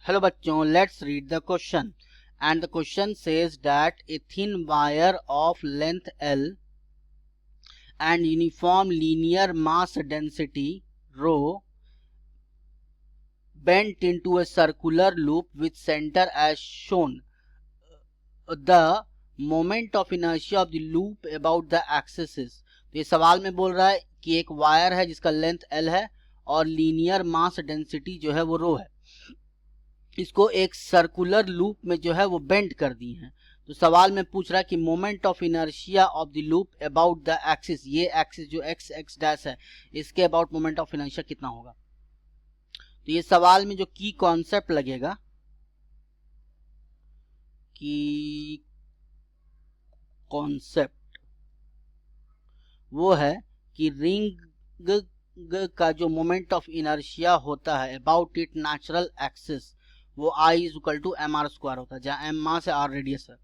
Hello बच्चों, let's read the question and the question says that a thin wire of length L and uniform linear mass density rho bent into a circular loop with center as shown. The moment of inertia of the loop about the axis is. तो ये सवाल में बोल रहा है कि एक wire है जिसका लेंथ L है और लीनियर मास डेंसिटी जो है वो रो है, इसको एक सर्कुलर लूप में जो है वो बेंड कर दी है। तो सवाल में पूछ रहा है कि moment of inertia of the loop about the axis, ये एक्सिस जो एक्स एक्स डैश है इसके अबाउट मोमेंट ऑफ इनर्शिया कितना होगा। तो ये सवाल में जो की कॉन्सेप्ट लगेगा, की कॉन्सेप्ट वो है कि रिंग का जो मोमेंट ऑफ इनर्शिया होता है अबाउट इट नेचुरल एक्सिस वो I is equal to M R square होता है, जहां एम मास है, आर रेडियस है।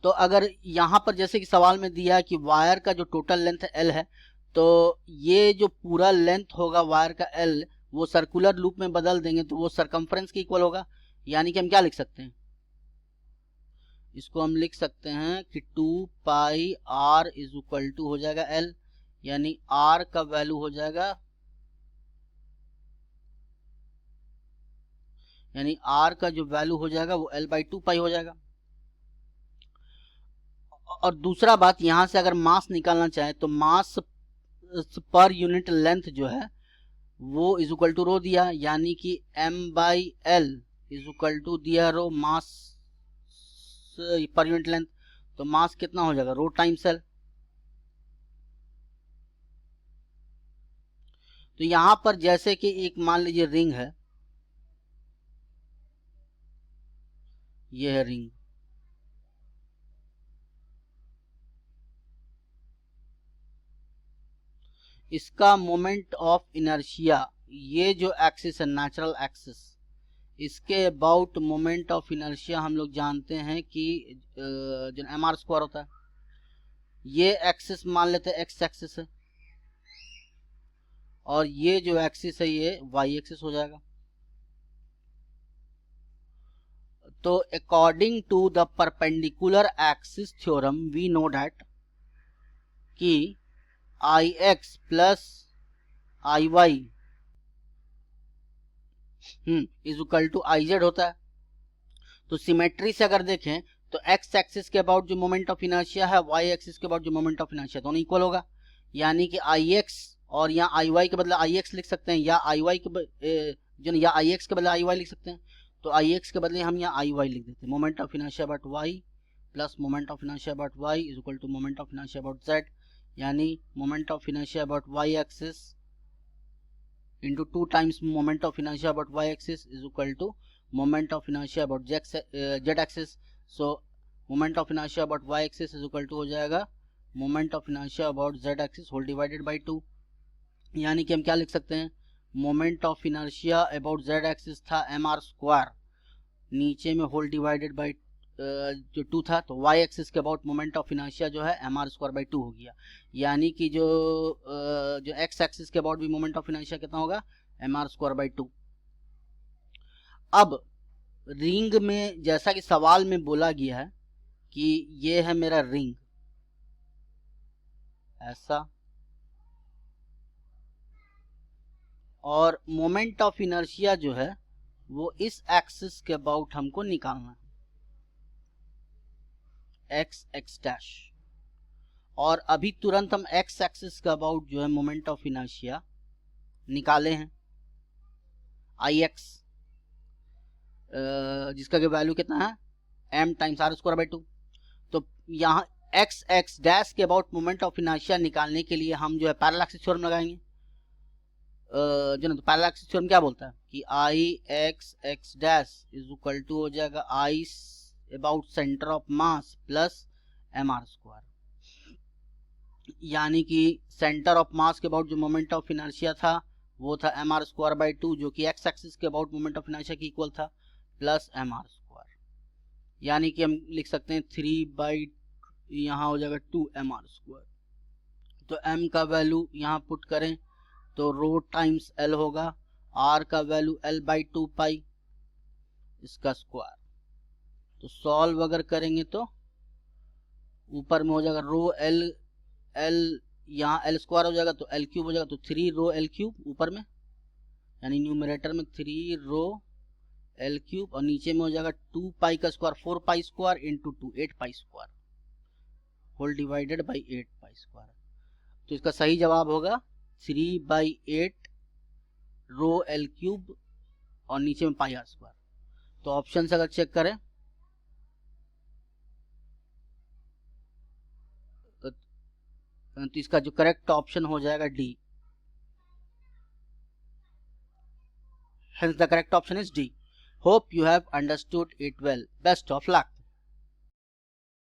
तो अगर यहां पर जैसे कि सवाल में दिया है कि वायर का जो टोटल लेंथ L है, तो ये जो पूरा लेंथ होगा वायर का L वो सर्कुलर लूप में बदल देंगे तो वो सरकमफ्रेंस के इक्वल होगा। यानी कि हम क्या लिख सकते हैं, इसको हम लिख सकते हैं कि 2 पाई R इज इक्वल टू हो जाएगा L, यानी R का वैल्यू हो जाएगा, यानी R का जो वैल्यू हो जाएगा वो L बाई 2 पाई हो जाएगा। और दूसरा बात, यहां से अगर मास निकालना चाहे तो मास पर यूनिट लेंथ जो है वो इज इक्वल टू रो दिया, यानी कि m by L is equal to दिया रो मास पर यूनिट लेंथ। तो मास कितना हो जाएगा, रो टाइम्स L। तो यहां पर जैसे कि एक मान लीजिए रिंग है, ये है रिंग, इसका मोमेंट ऑफ इनर्शिया, ये जो एक्सिस है नेचुरल एक्सिस, इसके अबाउट मोमेंट ऑफ इनर्शिया हम लोग जानते हैं कि जो एम आर स्क्वायर होता है। ये एक्सिस मान लेते हैं एक्स एक्सिस है और ये जो एक्सिस है ये वाई एक्सिस हो जाएगा। तो according to the perpendicular axis theorem we know that कि I X plus I Y is equal to I Z होता है। तो सिमेट्री से अगर देखें तो एक्स एक्सिस के अबाउट जो मोमेंट ऑफ इनर्शिया है, वाई एक्सिस के अबाउट जो मोमेंट ऑफ इनर्शिया, दोनों इक्वल होगा। यानी कि आई एक्स और यहाँ आई वाई के बदले आई एक्स लिख सकते हैं, या आई वाई के जो या आई एक्स के बदले आई वाई लिख सकते हैं। तो आई एक्स के बदले हम यहाँ आई वाई लिख देते हैं। Moment of inertia about Y plus moment of inertia about Y is equal to moment of inertia about Z, यानी moment of inertia about Y axis into 2 times moment of inertia about y axis is equal to moment of inertia about z axis. So moment of inertia about y axis is equal to हो जाएगा moment of inertia about z axis whole divided by 2। यानी कि हम क्या लिख सकते हैं, moment of inertia about z axis था mr स्क्वायर, नीचे में whole divided by जो 2 था, तो y एक्सिस के अबाउट मोमेंट ऑफ इनर्शिया जो है एम आर स्क्वायर बाई 2 हो गया। यानी कि जो x एक्सिस के अबाउट भी मोमेंट ऑफ इनर्शिया कितना होगा, एम आर स्क्वायर बाई 2। अब रिंग में जैसा कि सवाल में बोला गया है कि ये है मेरा रिंग ऐसा, और मोमेंट ऑफ इनर्शिया जो है वो इस एक्सिस के अबाउट हमको निकालना है, एक्स एक्स डैश। और अभी तुरंत हम एक्स एक्सिस का अबाउट जो है मोमेंट ऑफ इनर्शिया निकाले हैं, आई एक्स जिसका के वैल्यू कितना है m times R square by 2। तो यहाँ एक्स एक्स डैश के अबाउट मोमेंट ऑफ इनर्शिया निकालने के लिए हम जो है पैरेलल एक्सिस थ्योरम लगाएंगे। जो ना, तो पैरेलल एक्सिस थ्योरम क्या बोलता है कि I X X dash is equal to हो जाएगा I about centre of mass plus M R square. यानी कि सेंटर ऑफ मास के अबाउट जो मोमेंट ऑफ इनर्शिया था वो था एम आर स्क्वायर बाई 2, जो कि एक्स एक्सिस के अबाउट मोमेंट ऑफ इनर्शिया की इक्वल था, प्लस एम आर स्क्वायर। यानी कि हम लिख सकते हैं 3 बाई यहाँ हो जाएगा 2 एम आर स्क्वायर। तो m का वैल्यू यहाँ पुट करें तो रो टाइम्स L होगा आर का वैल्यू L/2 पाई इसका स्क्वायर। तो सॉल्व अगर करेंगे तो ऊपर में हो जाएगा रो एल यहाँ L स्क्वायर हो जाएगा तो L³ हो जाएगा, तो 3 रो L³ ऊपर में, यानी न्यूमरेटर में 3 रो L³ और नीचे में हो जाएगा 2 पाई का square 4 pi square into 2 8 pi square whole divided by 8 pi square. तो इसका सही जवाब होगा 3/8 रो L³ और नीचे में पाई आर स्क्वायर। तो ऑप्शन से अगर चेक करें तो इसका जो करेक्ट ऑप्शन हो जाएगा D. Hence the correct option is D. Hope you have understood it well. Best of luck.